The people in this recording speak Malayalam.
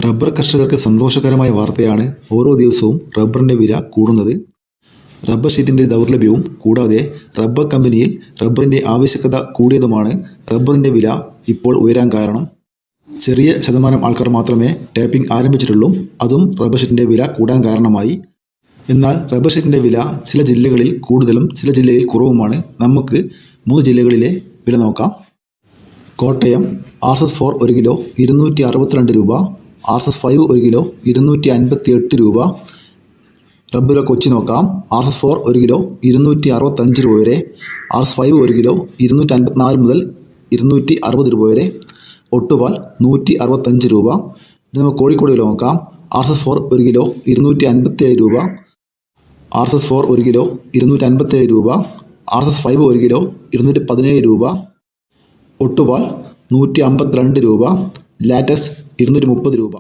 റബ്ബർ കർഷകർക്ക് സന്തോഷകരമായ വാർത്തയാണ് ഓരോ ദിവസവും റബ്ബറിൻ്റെ വില കൂടുന്നത്. റബ്ബർ ഷീറ്റിൻ്റെ ദൗർലഭ്യവും കൂടാതെ റബ്ബർ കമ്പനിയിൽ റബ്ബറിൻ്റെ ആവശ്യകത കൂടിയതുമാണ് റബ്ബറിൻ്റെ വില ഇപ്പോൾ ഉയരാൻ കാരണം. ചെറിയ ശതമാനം ആൾക്കാർ മാത്രമേ ടാപ്പിംഗ് ആരംഭിച്ചിട്ടുള്ളൂ. അതും റബ്ബർ ഷീറ്റിൻ്റെ വില കൂടാൻ കാരണമായി. എന്നാൽ റബ്ബർ ഷീറ്റിൻ്റെ വില ചില ജില്ലകളിൽ കൂടുതലും ചില ജില്ലയിൽ കുറവുമാണ്. നമുക്ക് 3 ജില്ലകളിലെ വില നോക്കാം. കോട്ടയം RS4 1 കിലോ 262 രൂപ, RS5 1 കിലോ 258 രൂപ. റബ്ബർ കൊച്ചി നോക്കാം. RS4 1 കിലോ 265 രൂപ വരെ, RS5 1 കിലോ 254 മുതൽ 260 രൂപ വരെ, ഒട്ടുപാൽ 165 രൂപ. ഇനി നമുക്ക് കോഴിക്കോട് വില നോക്കാം. RS4 1 കിലോ 257 രൂപ, RS4 1 കിലോ 257 രൂപ, RS5 1 കിലോ 217 രൂപ, ഒട്ടുപാൽ 152 രൂപ, ലാറ്റസ് 230 രൂപ.